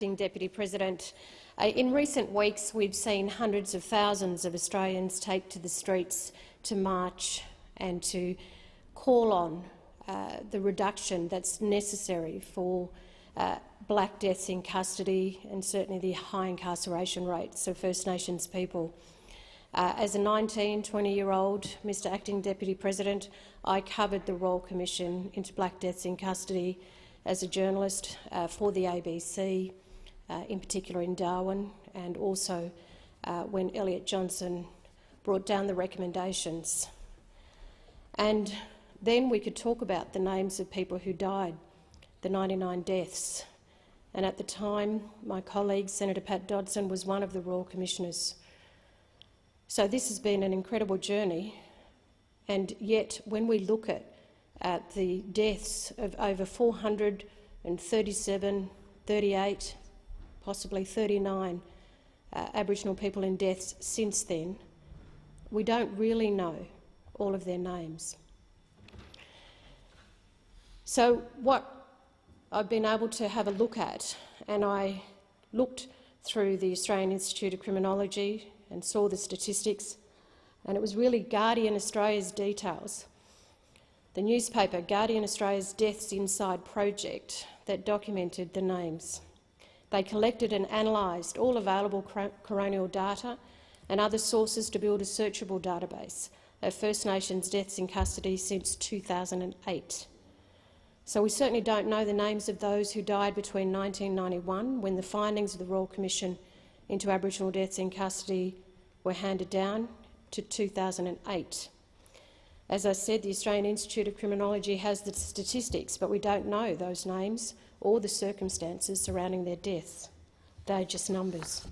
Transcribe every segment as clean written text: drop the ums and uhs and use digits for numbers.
Deputy President. In recent weeks, we've seen hundreds of thousands of Australians take to the streets to march and to call on the reduction that's necessary for black deaths in custody and certainly the high incarceration rates of First Nations people. As a 19, 20-year-old, Mr Acting Deputy President, I covered the Royal Commission into black deaths in custody as a journalist for the ABC, in particular in Darwin, and also when Elliot Johnson brought down the recommendations. And then we could talk about the names of people who died, the 99 deaths. And at the time, my colleague, Senator Pat Dodson, was one of the Royal Commissioners. So this has been an incredible journey, and yet when we look at the deaths of over 437, 38, possibly 39 Aboriginal people in deaths since then, we don't really know all of their names. So what I've been able to have a look at, and I looked through the Australian Institute of Criminology and saw the statistics, and it was really Guardian Australia's details, the newspaper Guardian Australia's Deaths Inside project, that documented the names. They collected and analysed all available coronial data and other sources to build a searchable database of First Nations deaths in custody since 2008. So we certainly don't know the names of those who died between 1991, when the findings of the Royal Commission into Aboriginal deaths in custody were handed down, to 2008. As I said, the Australian Institute of Criminology has the statistics, but we don't know those names or the circumstances surrounding their deaths. They're just numbers.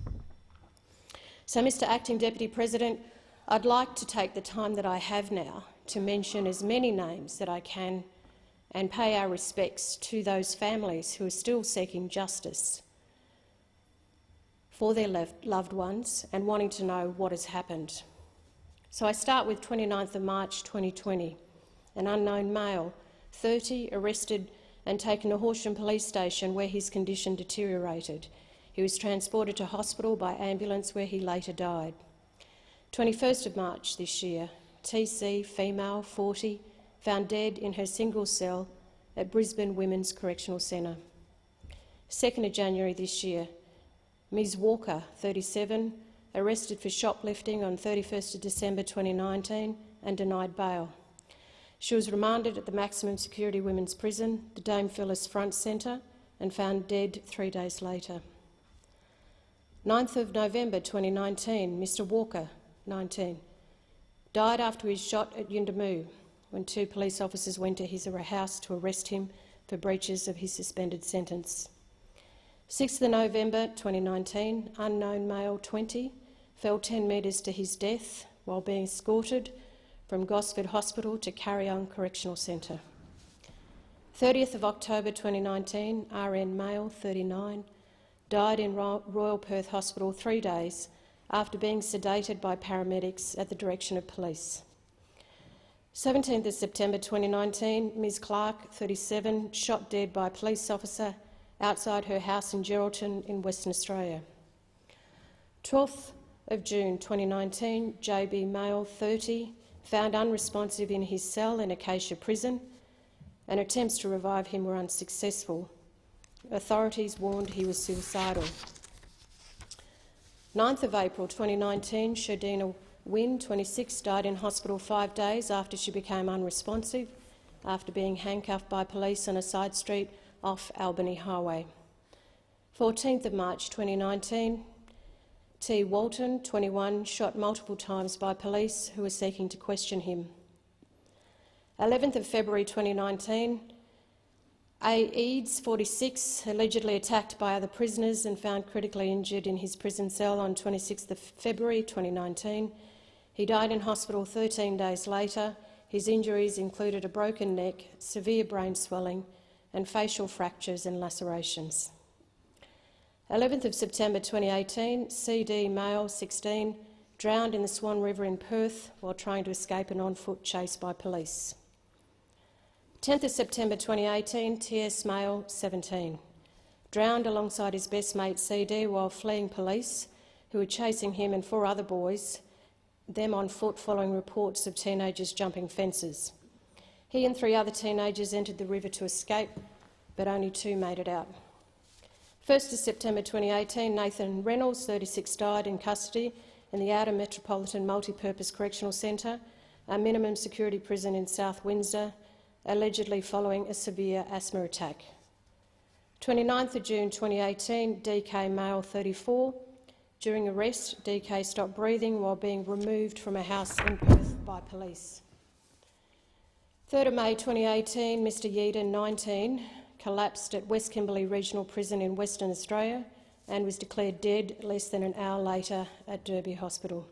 So, Mr Acting Deputy President, I'd like to take the time that I have now to mention as many names that I can and pay our respects to those families who are still seeking justice for their loved ones and wanting to know what has happened. So I start with 29th of March 2020, an unknown male, 30, arrested and taken to Horsham police station where his condition deteriorated. He was transported to hospital by ambulance where he later died. 21st of March this year, TC, female, 40, found dead in her single cell at Brisbane Women's Correctional Centre. 2nd of January this year, Ms Walker, 37, arrested for shoplifting on 31st of December 2019 and denied bail. She was remanded at the maximum security women's prison, the Dame Phyllis Front Centre, and found dead 3 days later. 9th of November 2019, Mr Walker, 19, died after he was shot at Yuendumu when 2 police officers went to his house to arrest him for breaches of his suspended sentence. 6th of November 2019, unknown male, 20, fell 10 metres to his death while being escorted from Gosford Hospital to Carry-On Correctional Centre. 30th of October 2019, RN male, 39, died in Royal Perth Hospital 3 days after being sedated by paramedics at the direction of police. 17th of September 2019, Ms Clark, 37, shot dead by a police officer outside her house in Geraldton in Western Australia. 12th of June 2019, JB male, 30, found unresponsive in his cell in Acacia Prison, and attempts to revive him were unsuccessful. Authorities warned he was suicidal. 9th of April 2019, Shadina Wynne, 26, died in hospital 5 days after she became unresponsive after being handcuffed by police on a side street off Albany Highway. 14th of March 2019, T. Walton, 21, shot multiple times by police who were seeking to question him. 11th of February 2019, A. Eads, 46, allegedly attacked by other prisoners and found critically injured in his prison cell on 26th of February 2019. He died in hospital 13 days later. His injuries included a broken neck, severe brain swelling, and facial fractures and lacerations. 11th of September 2018, CD male, 16, drowned in the Swan River in Perth while trying to escape an on-foot chase by police. 10th of September 2018, TS male, 17, drowned alongside his best mate CD while fleeing police, who were chasing him and 4 other boys, them on foot following reports of teenagers jumping fences. He and 3 other teenagers entered the river to escape, but only 2 made it out. 1st of September 2018, Nathan Reynolds, 36, died in custody in the Outer Metropolitan Multipurpose Correctional Centre, a minimum security prison in South Windsor, allegedly following a severe asthma attack. 29th of June 2018, DK, male, 34. During arrest, DK stopped breathing while being removed from a house in Perth by police. 3rd of May 2018, Mr Yeadon, 19, collapsed at West Kimberley Regional Prison in Western Australia and was declared dead less than an hour later at Derby Hospital.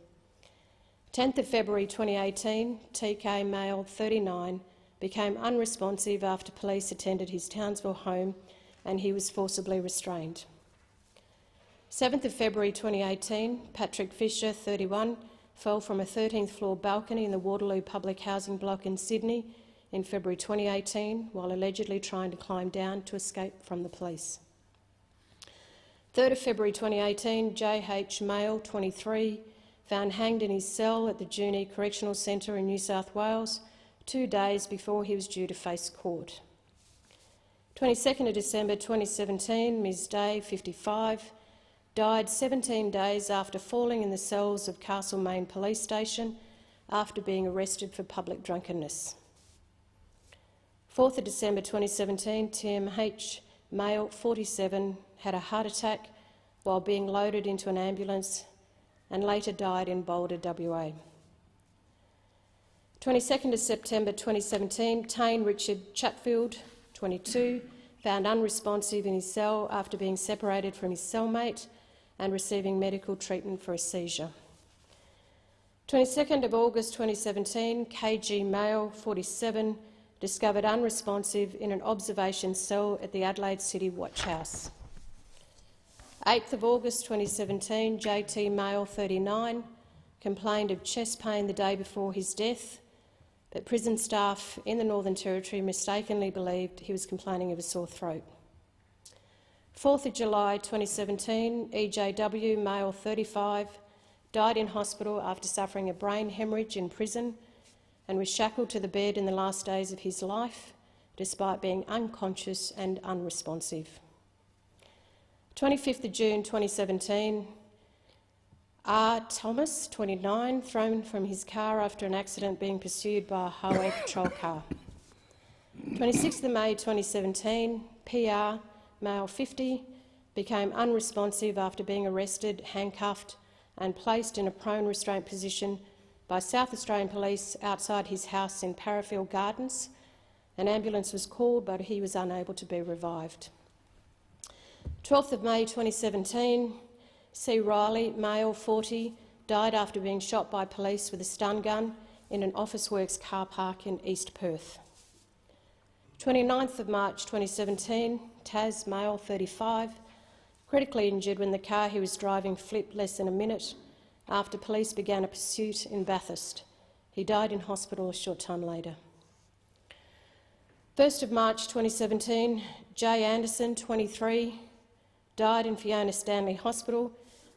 10th of February 2018, TK, male, 39, became unresponsive after police attended his Townsville home and he was forcibly restrained. 7th of February 2018, Patrick Fisher, 31, fell from a 13th floor balcony in the Waterloo public housing block in Sydney in February 2018 while allegedly trying to climb down to escape from the police. 3rd of February 2018, JH, male, 23, found hanged in his cell at the Yuendumu Correctional Centre in New South Wales 2 days before he was due to face court. 22nd of December 2017, Ms Day, 55, died 17 days after falling in the cells of Castlemaine Police Station after being arrested for public drunkenness. 4th of December 2017, TMH, male, 47, had a heart attack while being loaded into an ambulance and later died in Boulder, WA. 22nd of September 2017, Tane Richard Chatfield, 22, found unresponsive in his cell after being separated from his cellmate and receiving medical treatment for a seizure. 22nd of August 2017, KG, male, 47, discovered unresponsive in an observation cell at the Adelaide City Watch House. 8th of August 2017, JT, male, 39, complained of chest pain the day before his death, but prison staff in the Northern Territory mistakenly believed he was complaining of a sore throat. 4th of July 2017, EJW, male, 35, died in hospital after suffering a brain hemorrhage in prison and was shackled to the bed in the last days of his life, despite being unconscious and unresponsive. 25th of June 2017, R. Thomas, 29, thrown from his car after an accident being pursued by a highway patrol car. 26th of May 2017, PR, male, 50, became unresponsive after being arrested, handcuffed and placed in a prone restraint position by South Australian Police outside his house in Parafield Gardens. An ambulance was called, but he was unable to be revived. 12th of May 2017, C. Riley, male, 40, died after being shot by police with a stun gun in an Officeworks car park in East Perth. 29th of March 2017, Taz, male, 35, critically injured when the car he was driving flipped less than a minute after police began a pursuit in Bathurst. He died in hospital a short time later. 1st of March 2017, J. Anderson, 23, died in Fiona Stanley Hospital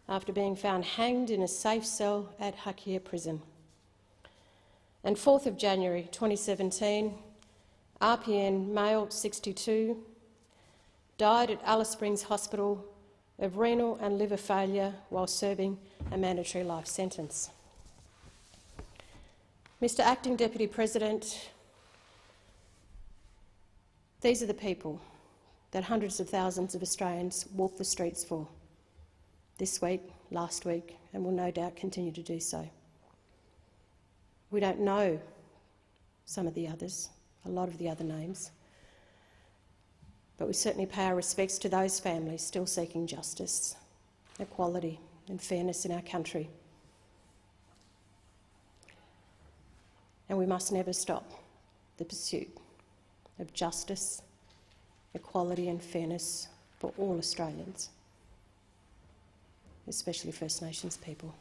after being found hanged in a safe cell at Hakea Prison. And 4th of January 2017, RPN, male, 62, died at Alice Springs Hospital of renal and liver failure while serving a mandatory life sentence. Mr. Acting Deputy President, these are the people that hundreds of thousands of Australians walk the streets for this week, last week, and will no doubt continue to do so. We don't know some of the others, a lot of the other names, but we certainly pay our respects to those families still seeking justice, equality and fairness in our country. And we must never stop the pursuit of justice, equality and fairness for all Australians, especially First Nations people.